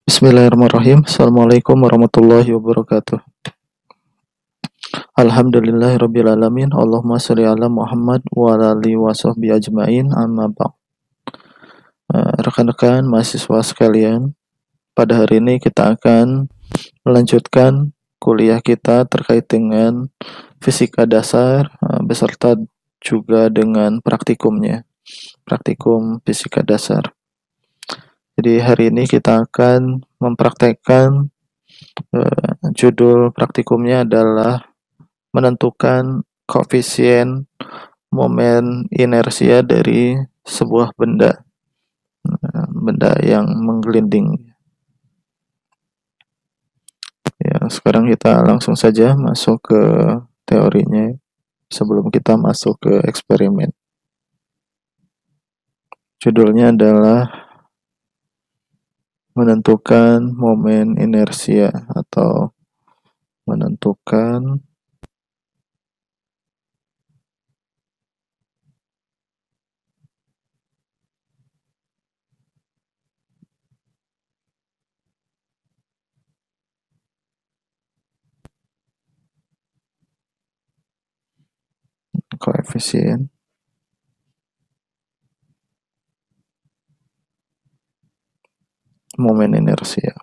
Bismillahirrahmanirrahim. Assalamualaikum warahmatullahi wabarakatuh. Alhamdulillahirrabbilalamin. Allahumma sholli ala Muhammad wa ala alihi wa sahbihi ajmain. Amma ba'd. Rekan-rekan mahasiswa sekalian, pada hari ini kita akan melanjutkan kuliah kita terkait dengan fisika dasar beserta juga dengan praktikumnya, praktikum fisika dasar. Jadi hari ini kita akan mempraktekkan judul praktikumnya adalah menentukan koefisien momen inersia dari sebuah benda yang menggelinding. Ya, sekarang kita langsung saja masuk ke teorinya sebelum kita masuk ke eksperimen. Judulnya adalah menentukan momen inersia atau menentukan koefisien momen inersia.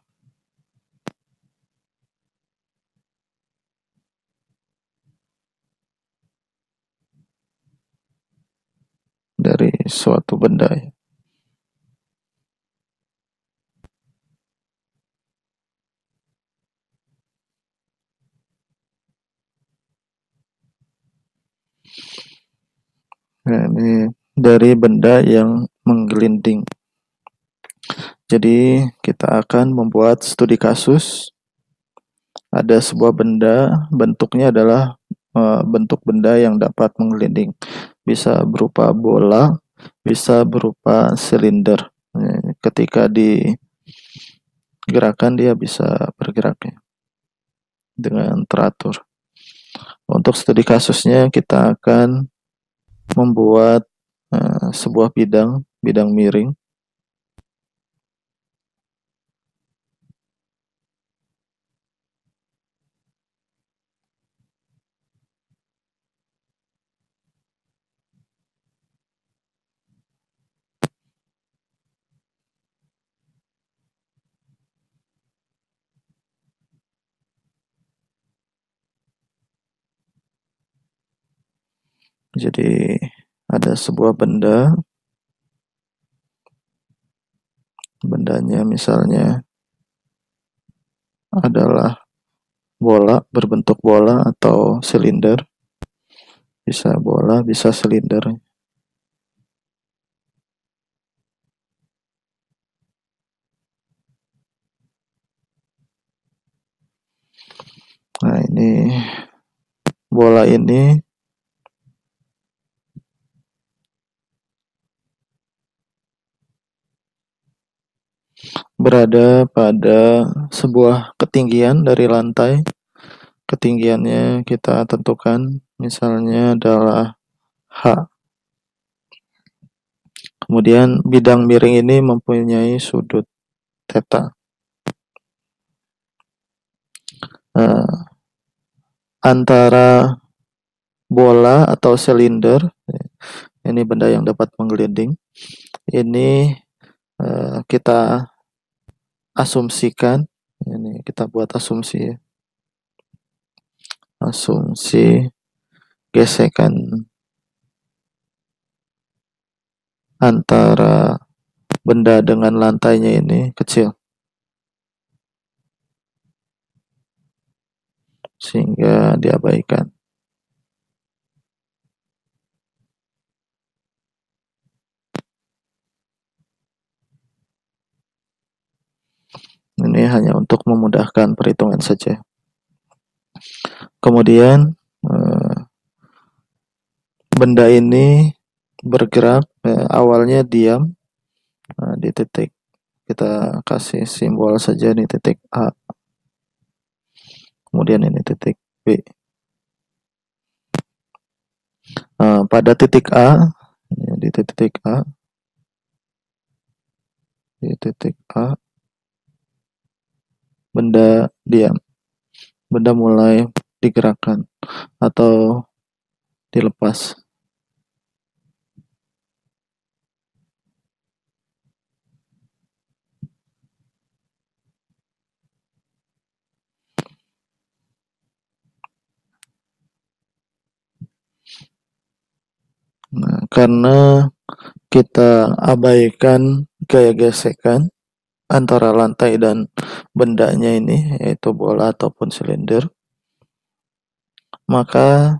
Dari suatu benda. Nah, ini dari benda yang menggelinding. Jadi kita akan membuat studi kasus. Ada sebuah benda, bentuknya adalah bentuk benda yang dapat menggelinding. Bisa berupa bola, bisa berupa silinder. Ketika digerakkan dia bisa bergerak dengan teratur. Untuk studi kasusnya kita akan membuat sebuah bidang miring. Jadi ada sebuah bendanya misalnya adalah bola, berbentuk bola atau silinder. Bisa bola, bisa silinder. Nah, ini bola ini berada pada sebuah ketinggian dari lantai. Ketinggiannya kita tentukan, misalnya adalah H. Kemudian bidang miring ini mempunyai sudut theta. Antara bola atau silinder, ini benda yang dapat menggelinding, ini kita asumsikan, ini kita buat asumsi ya. Asumsi gesekan antara benda dengan lantainya ini kecil, sehingga diabaikan. Ini hanya untuk memudahkan perhitungan saja. Kemudian benda ini bergerak, awalnya diam di titik, kita kasih simbol saja di titik A. Kemudian ini titik B. Pada titik A, di titik A, benda diam, benda mulai digerakkan atau dilepas. Nah, karena kita abaikan gaya gesekan antara lantai dan bendanya ini, yaitu bola ataupun silinder, maka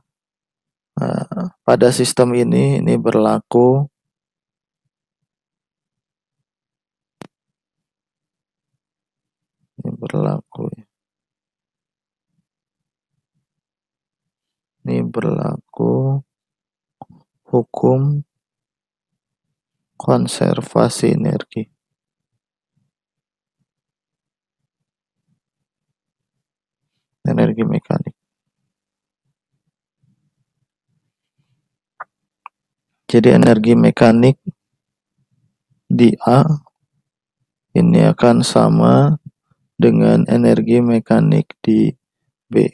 pada sistem ini berlaku ini berlaku hukum konservasi energi. Energi mekanik. Jadi energi mekanik di A ini akan sama dengan energi mekanik di B.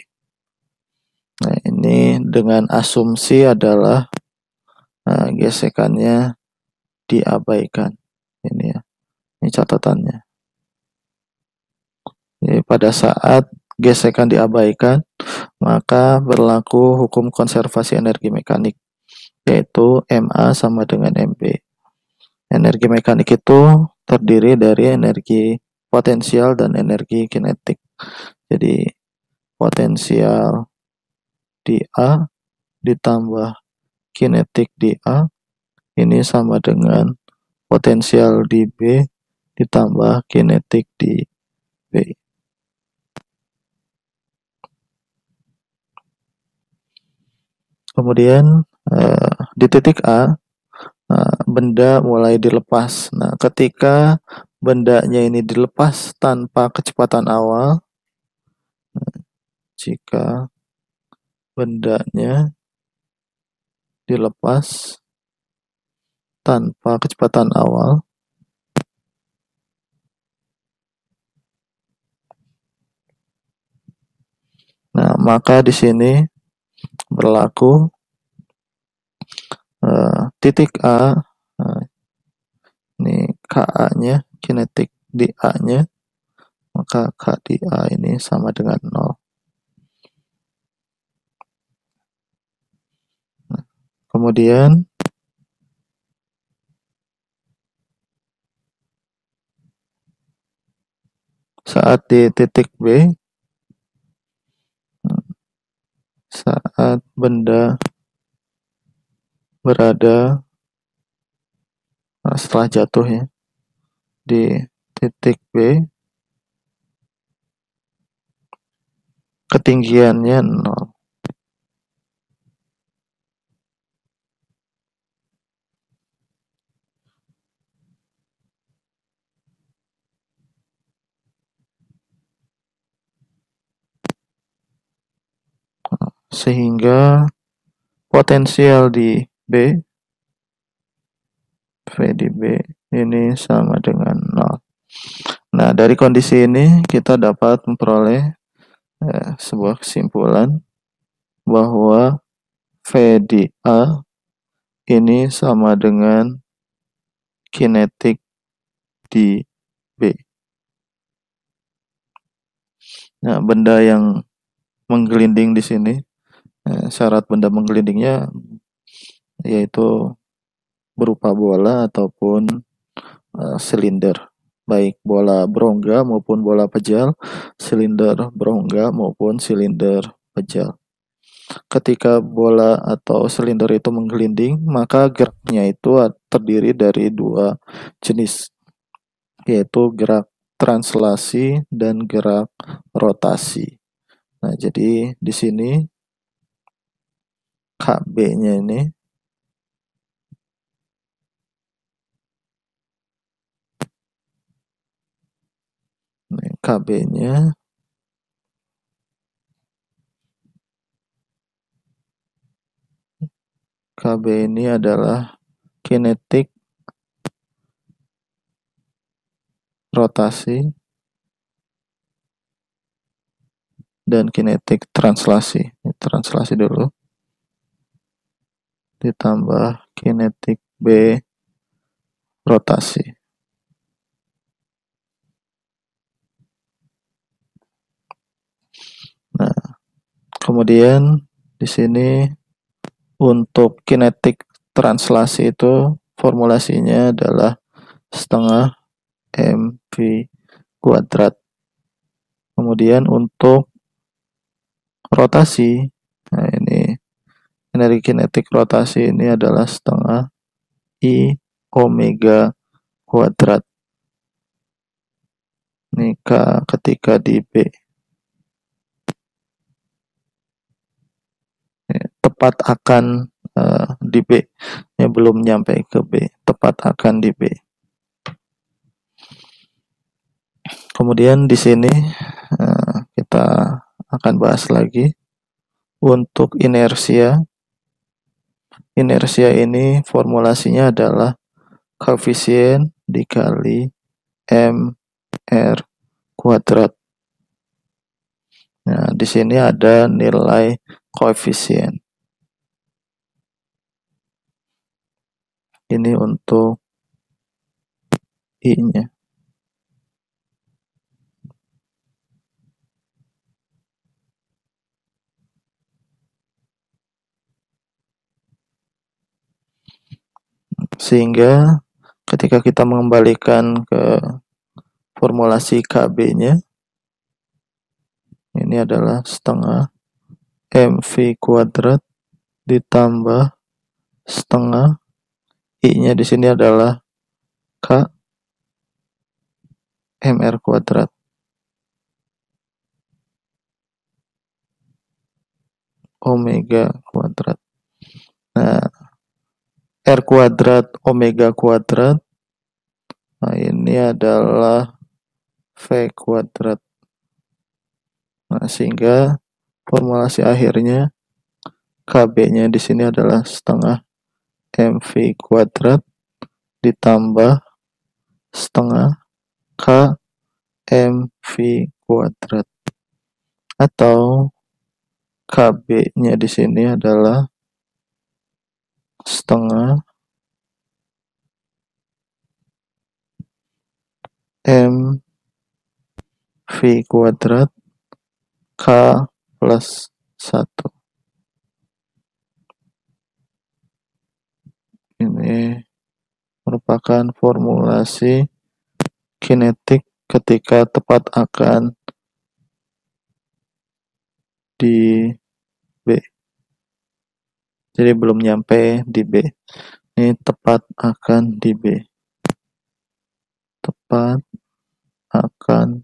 Nah, ini dengan asumsi adalah gesekannya diabaikan. Ini ya, ini catatannya. Jadi pada saat gesekan diabaikan, maka berlaku hukum konservasi energi mekanik, yaitu MA sama dengan MB. Energi mekanik itu terdiri dari energi potensial dan energi kinetik. Jadi potensial di A ditambah kinetik di A ini sama dengan potensial di B ditambah kinetik di B. Kemudian di titik A benda mulai dilepas. Nah, ketika bendanya ini dilepas tanpa kecepatan awal, jika bendanya dilepas tanpa kecepatan awal, nah maka di sini berlaku titik A, ini KA-nya, kinetik di A-nya, maka K di A ini sama dengan 0. Nah, kemudian saat di titik B, saat benda berada setelah jatuh ya di titik B, ketinggiannya 0. Sehingga potensial di B, V di B ini sama dengan 0. Nah, dari kondisi ini kita dapat memperoleh sebuah kesimpulan bahwa V di A ini sama dengan kinetik di B. Nah, benda yang menggelinding di sini, syarat benda menggelindingnya yaitu berupa bola ataupun silinder, baik bola berongga maupun bola pejal, silinder berongga maupun silinder pejal. Ketika bola atau silinder itu menggelinding, maka geraknya itu terdiri dari dua jenis, yaitu gerak translasi dan gerak rotasi. Nah, jadi di sini KB-nya ini KB-nya KB ini adalah kinetik rotasi dan kinetik translasi. Translasi dulu. Ditambah kinetik B rotasi. Nah, kemudian di sini untuk kinetik translasi itu formulasinya adalah setengah mv kuadrat. Kemudian untuk rotasi, nah ini energi kinetik rotasi ini adalah setengah I omega kuadrat. Ini K ketika di B. Tepat akan di B. Ya, belum nyampe ke B. Tepat akan di B. Kemudian di sini kita akan bahas lagi untuk inersia. Inersia ini formulasinya adalah koefisien dikali mr kuadrat. Nah, di sini ada nilai koefisien. Ini untuk I-nya. Sehingga ketika kita mengembalikan ke formulasi KB-nya, ini adalah setengah mv kuadrat ditambah setengah I-nya di sini adalah K mr kuadrat omega kuadrat. Nah, R kuadrat omega kuadrat, nah ini adalah V kuadrat. Nah, sehingga formulasi akhirnya KB-nya di sini adalah setengah mv kuadrat ditambah setengah K mv kuadrat, atau KB-nya di sini adalah setengah mv kuadrat K plus 1. Ini merupakan formulasi kinetik ketika tepat akan di B. Jadi belum nyampe di B. Ini tepat akan di B. Tepat akan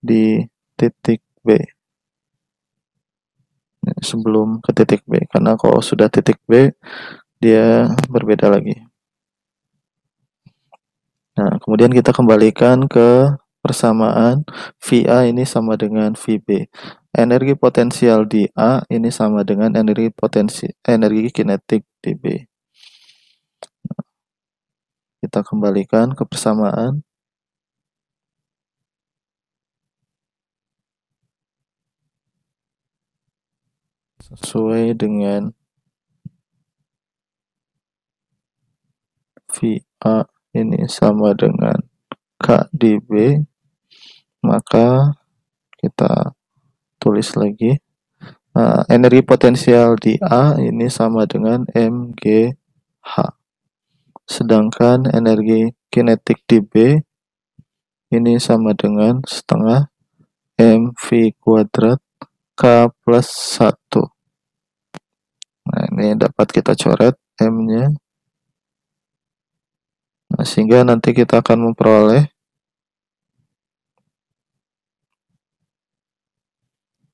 di titik B. Sebelum ke titik B. Karena kalau sudah titik B, dia berbeda lagi. Nah, kemudian kita kembalikan ke persamaan VA ini sama dengan VB. Energi potensial di A ini sama dengan energi kinetik di B. Kita kembalikan ke persamaan. Sesuai dengan VA ini sama dengan K di B, maka kita tulis lagi. Energi potensial di A ini sama dengan mgh. Sedangkan energi kinetik di B ini sama dengan setengah mv kuadrat K plus 1. Nah, ini dapat kita coret M-nya. Nah, sehingga nanti kita akan memperoleh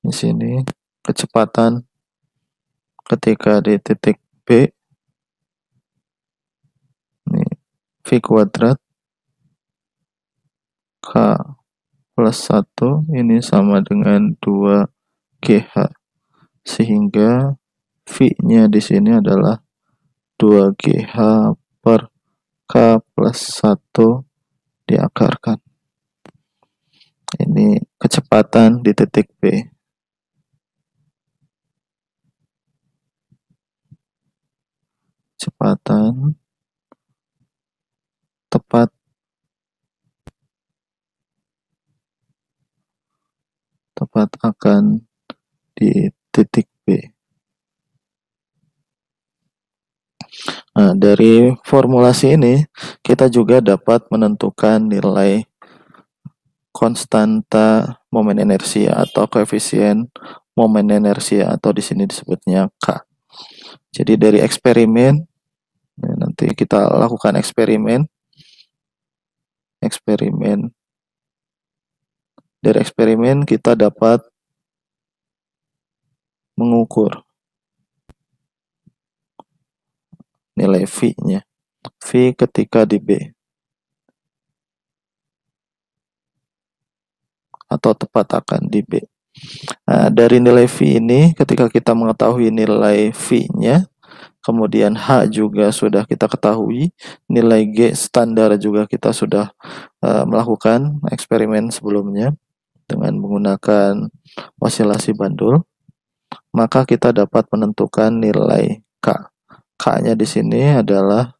di sini kecepatan ketika di titik B ini V kuadrat K plus 1 ini sama dengan 2GH, sehingga V-nya di sini adalah 2GH per K plus 1 diakarkan. Ini kecepatan di titik B. Kecepatan tepat akan di titik B. Nah, dari formulasi ini kita juga dapat menentukan nilai konstanta momen inersia atau koefisien momen inersia, atau di sini disebutnya K. Jadi dari eksperimen, nanti kita lakukan eksperimen. Dari eksperimen kita dapat mengukur nilai V-nya. V ketika di B. Atau tepat akan di B. Nah, dari nilai V ini, ketika kita mengetahui nilai V-nya, kemudian H juga sudah kita ketahui, nilai G standar juga kita sudah melakukan eksperimen sebelumnya dengan menggunakan osilasi bandul, maka kita dapat menentukan nilai K. K-nya di sini adalah,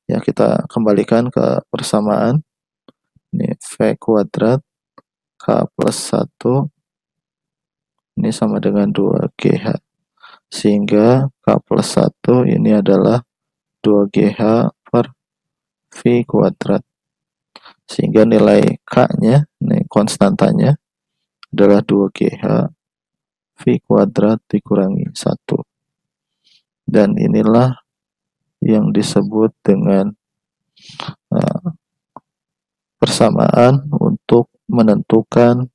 ya kita kembalikan ke persamaan, ini V kuadrat K plus 1 ini sama dengan 2GH, sehingga K plus 1 ini adalah 2GH per V kuadrat, sehingga nilai K-nya, ini konstantanya adalah 2GH V kuadrat dikurangi 1. Dan inilah yang disebut dengan persamaan untuk menentukan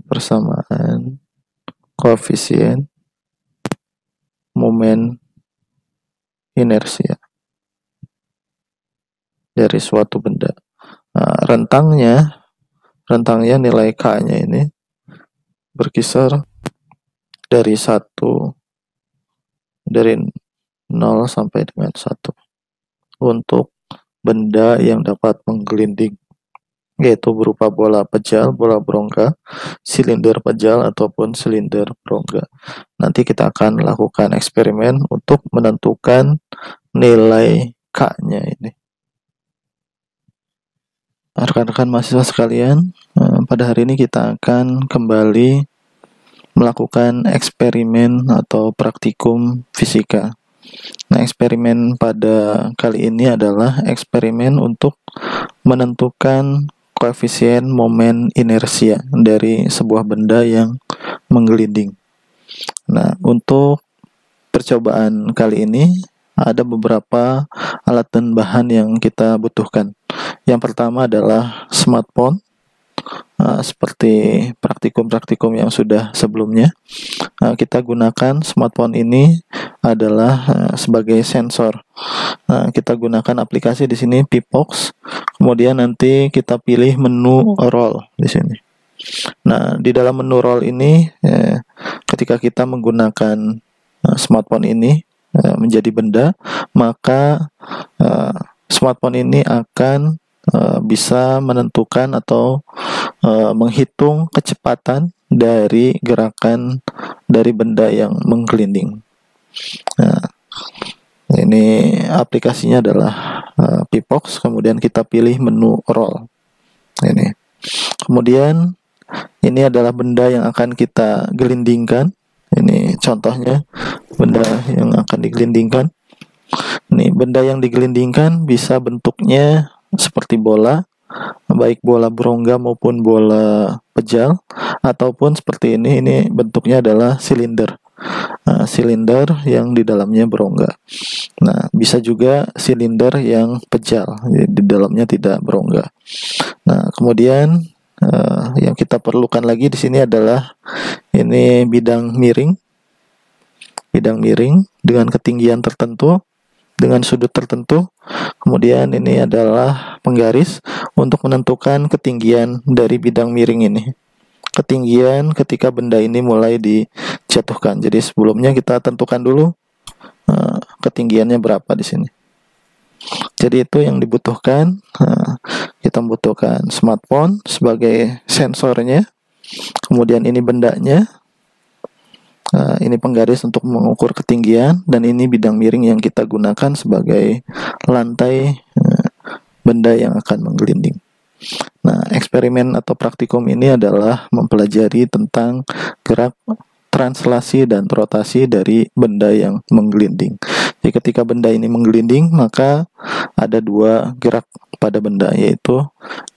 persamaan koefisien momen inersia dari suatu benda. Nah, rentangnya nilai K-nya ini berkisar dari 0 sampai dengan 1 untuk benda yang dapat menggelinding, yaitu berupa bola pejal, bola berongga, silinder pejal, ataupun silinder berongga. Nanti kita akan lakukan eksperimen untuk menentukan nilai K-nya ini. Rekan-rekan mahasiswa sekalian, pada hari ini kita akan kembali melakukan eksperimen atau praktikum fisika. Nah, eksperimen pada kali ini adalah eksperimen untuk menentukan koefisien momen inersia dari sebuah benda yang menggelinding. Nah, untuk percobaan kali ini ada beberapa alat dan bahan yang kita butuhkan. Yang pertama adalah smartphone, seperti praktikum-praktikum yang sudah sebelumnya. Kita gunakan smartphone ini adalah sebagai sensor. Kita gunakan aplikasi di sini Pipox. Kemudian nanti kita pilih menu roll di sini. Nah, di dalam menu roll ini, ketika kita menggunakan smartphone ini menjadi benda, maka smartphone ini akan bisa menentukan atau menghitung kecepatan dari gerakan dari benda yang menggelinding. Nah, ini aplikasinya adalah Pipox. Kemudian kita pilih menu roll. Ini. Kemudian ini adalah benda yang akan kita gelindingkan. Ini contohnya benda yang akan digelindingkan. Ini benda yang digelindingkan bisa bentuknya seperti bola, baik bola berongga maupun bola pejal, ataupun seperti ini bentuknya adalah silinder. Silinder yang di dalamnya berongga. Nah, bisa juga silinder yang pejal, di dalamnya tidak berongga. Nah, kemudian yang kita perlukan lagi di sini adalah ini bidang miring dengan ketinggian tertentu, dengan sudut tertentu. Kemudian ini adalah penggaris untuk menentukan ketinggian dari bidang miring ini. Ketinggian ketika benda ini mulai dijatuhkan. Jadi sebelumnya kita tentukan dulu ketinggiannya berapa di sini. Jadi itu yang dibutuhkan. Kita membutuhkan smartphone sebagai sensornya, kemudian ini bendanya, ini penggaris untuk mengukur ketinggian, dan ini bidang miring yang kita gunakan sebagai lantai benda yang akan menggelinding. Nah, eksperimen atau praktikum ini adalah mempelajari tentang gerak translasi dan rotasi dari benda yang menggelinding. Jadi ketika benda ini menggelinding, maka ada dua gerak pada benda, yaitu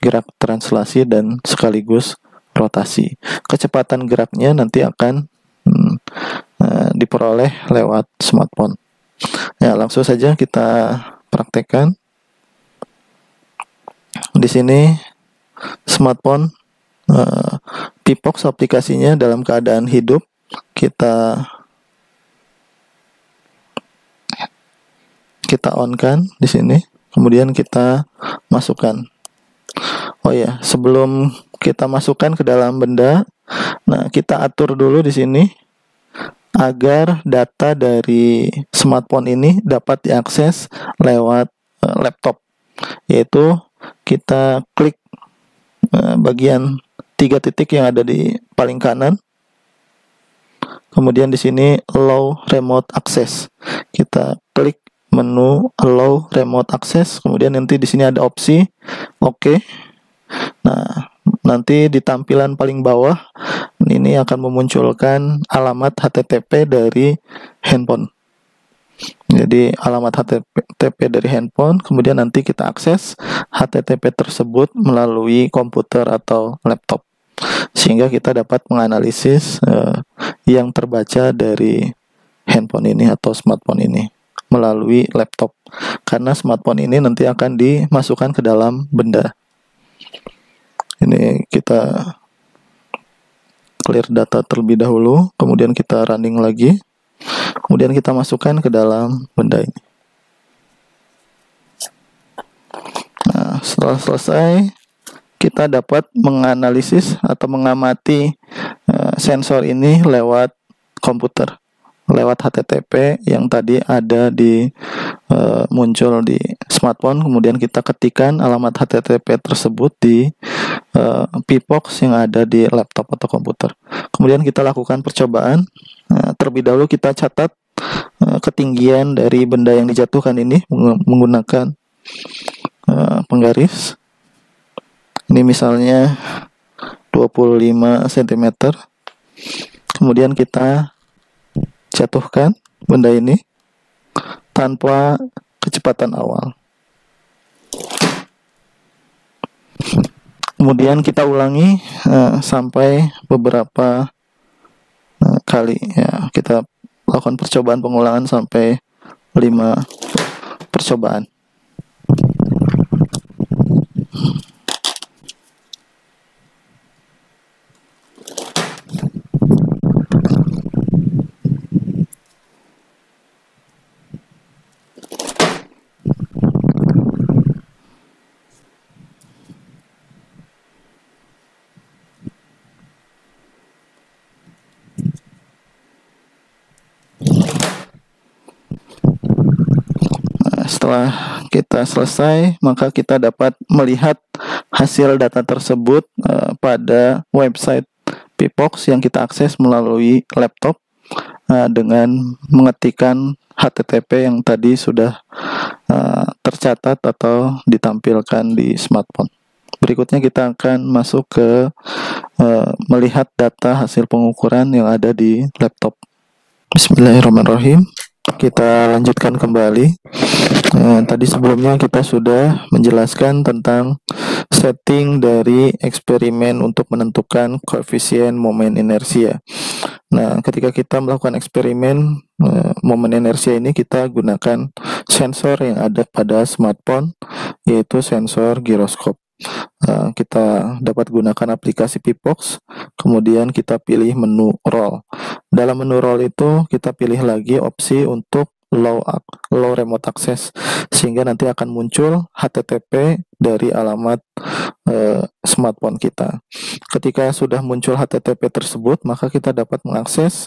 gerak translasi dan sekaligus rotasi. Kecepatan geraknya nanti akan diperoleh lewat smartphone. Ya, langsung saja kita praktekkan. Di sini smartphone Pipox aplikasinya dalam keadaan hidup. Kita on kan di sini, kemudian kita masukkan. Oh ya, sebelum kita masukkan ke dalam benda, nah kita atur dulu di sini agar data dari smartphone ini dapat diakses lewat laptop, yaitu kita klik bagian 3 titik yang ada di paling kanan. Kemudian di sini allow remote access. Kita klik menu allow remote access, kemudian nanti di sini ada opsi oke. Nah, nanti di tampilan paling bawah ini akan memunculkan alamat HTTP dari handphone. Jadi alamat HTTP dari handphone, kemudian nanti kita akses HTTP tersebut melalui komputer atau laptop, sehingga kita dapat menganalisis yang terbaca dari handphone ini atau smartphone ini melalui laptop, karena smartphone ini nanti akan dimasukkan ke dalam benda. Ini kita clear data terlebih dahulu, kemudian kita running lagi, kemudian kita masukkan ke dalam benda ini. Nah, setelah selesai, kita dapat menganalisis atau mengamati sensor ini lewat komputer, lewat HTTP yang tadi ada di muncul di smartphone. Kemudian kita ketikkan alamat HTTP tersebut di Pipox yang ada di laptop atau komputer. Kemudian kita lakukan percobaan. Terlebih dahulu kita catat ketinggian dari benda yang dijatuhkan ini menggunakan penggaris. Ini misalnya 25 cm. Kemudian kita jatuhkan benda ini tanpa kecepatan awal. Kemudian kita ulangi sampai beberapa kali. Ya, kita lakukan percobaan pengulangan sampai 5 percobaan. Setelah kita selesai, maka kita dapat melihat hasil data tersebut pada website Pipox yang kita akses melalui laptop dengan mengetikkan HTTP yang tadi sudah tercatat atau ditampilkan di smartphone. Berikutnya kita akan masuk ke melihat data hasil pengukuran yang ada di laptop. Bismillahirrahmanirrahim. Kita lanjutkan kembali. Tadi sebelumnya kita sudah menjelaskan tentang setting dari eksperimen untuk menentukan koefisien momen inersia. Nah, ketika kita melakukan eksperimen momen inersia ini, kita gunakan sensor yang ada pada smartphone, yaitu sensor giroskop. Kita dapat gunakan aplikasi Pipox, kemudian kita pilih menu roll. Dalam menu roll itu kita pilih lagi opsi untuk low remote access, sehingga nanti akan muncul HTTP dari alamat smartphone kita. Ketika sudah muncul HTTP tersebut, maka kita dapat mengakses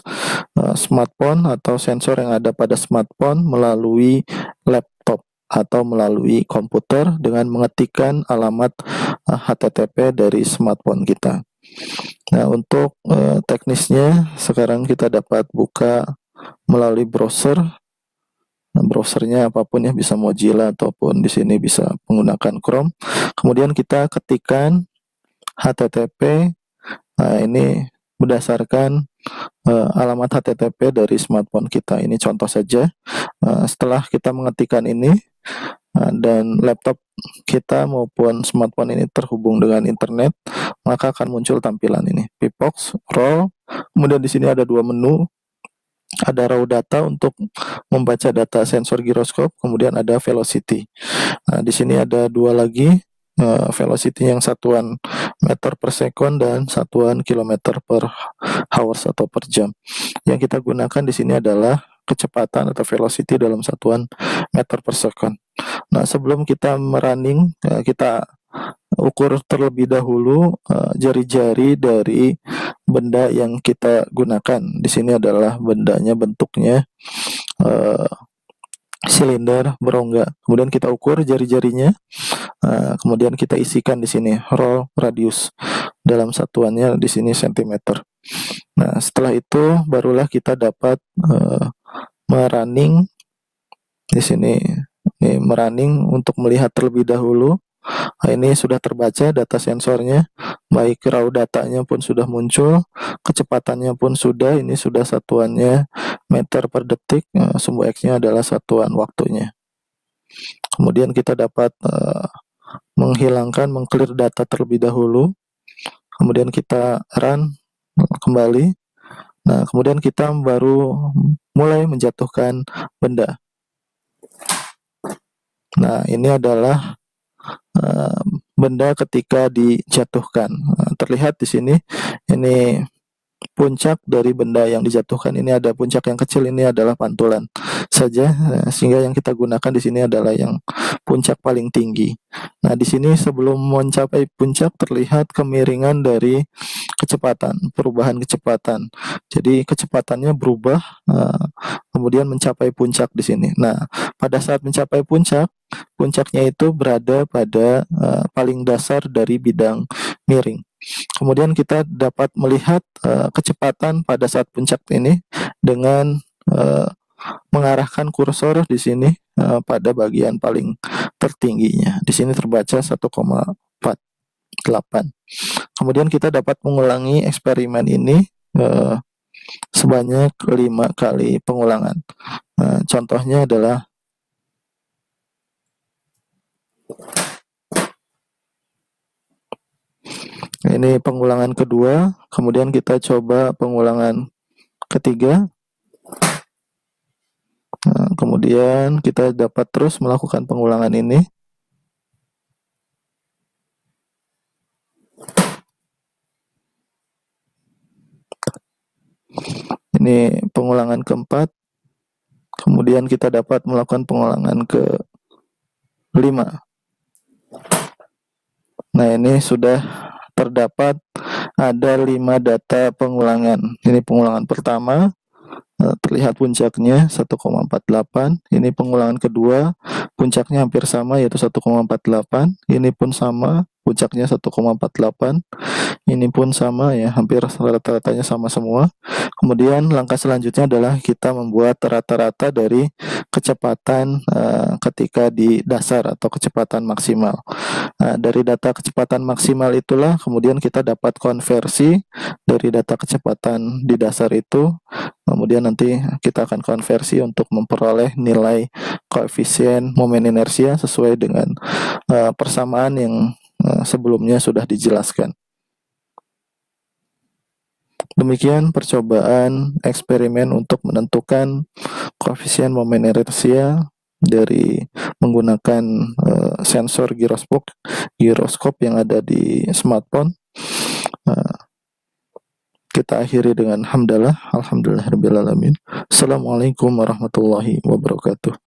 smartphone atau sensor yang ada pada smartphone melalui laptop. atau melalui komputer dengan mengetikkan alamat HTTP dari smartphone kita. Nah, untuk teknisnya sekarang kita dapat buka melalui browser. Nah, browsernya apapun ya, bisa Mozilla ataupun di sini bisa menggunakan Chrome. Kemudian kita ketikkan HTTP. Nah, ini berdasarkan alamat HTTP dari smartphone kita. Ini contoh saja. Setelah kita mengetikkan ini dan laptop kita maupun smartphone ini terhubung dengan internet, maka akan muncul tampilan ini, Pipox, Raw. Kemudian di sini ada dua menu. Ada raw data untuk membaca data sensor giroskop, kemudian ada velocity. Nah, di sini ada dua lagi, velocity yang satuan meter per second dan satuan kilometer per hours atau per jam. Yang kita gunakan di sini adalah kecepatan atau velocity dalam satuan meter per second. Nah, sebelum kita merunning, kita ukur terlebih dahulu jari-jari dari benda yang kita gunakan. Di sini adalah bendanya, bentuknya silinder berongga. Kemudian kita ukur jari-jarinya. Kemudian kita isikan di sini roll radius, dalam satuannya di sini cm. Nah, setelah itu barulah kita dapat merunning di sini. Ini merunning untuk melihat terlebih dahulu. Nah, ini sudah terbaca data sensornya, baik raw datanya pun sudah muncul, kecepatannya pun sudah, ini sudah satuannya meter per detik, sumbu X-nya adalah satuan waktunya. Kemudian kita dapat menghilangkan, mengclear data terlebih dahulu, kemudian kita run kembali. Nah, kemudian kita baru mulai menjatuhkan benda. Nah, ini adalah benda ketika dijatuhkan. Terlihat di sini, ini puncak dari benda yang dijatuhkan. Ini ada puncak yang kecil, ini adalah pantulan saja, sehingga yang kita gunakan di sini adalah yang puncak paling tinggi. Nah, di sini sebelum mencapai puncak terlihat kemiringan dari kecepatan, perubahan kecepatan. Jadi kecepatannya berubah, kemudian mencapai puncak di sini. Nah, pada saat mencapai puncak, puncaknya itu berada pada paling dasar dari bidang miring. Kemudian kita dapat melihat kecepatan pada saat puncak ini dengan mengarahkan kursor di sini pada bagian paling tertingginya. Di sini terbaca 1,48. Kemudian kita dapat mengulangi eksperimen ini sebanyak 5 kali pengulangan. Contohnya adalah ini pengulangan kedua, kemudian kita coba pengulangan ketiga. Kemudian kita dapat terus melakukan pengulangan ini. Ini pengulangan keempat. Kemudian kita dapat melakukan pengulangan ke-5. Nah, ini sudah terdapat ada 5 data pengulangan. Ini pengulangan pertama, terlihat puncaknya 1,48. Ini pengulangan kedua, puncaknya hampir sama yaitu 1,48. Ini pun sama, puncaknya 1,48. Ini pun sama ya, hampir rata-ratanya sama semua. Kemudian langkah selanjutnya adalah kita membuat rata-rata dari kecepatan ketika di dasar atau kecepatan maksimal. Dari data kecepatan maksimal itulah kemudian kita dapat konversi dari data kecepatan di dasar itu. Kemudian nanti kita akan konversi untuk memperoleh nilai koefisien momen inersia sesuai dengan persamaan yang sebelumnya sudah dijelaskan. Demikian percobaan eksperimen untuk menentukan koefisien momen inersia dari menggunakan sensor giroskop yang ada di smartphone. Kita akhiri dengan hamdalah, alhamdulillahirabbil alamin. Assalamualaikum warahmatullahi wabarakatuh.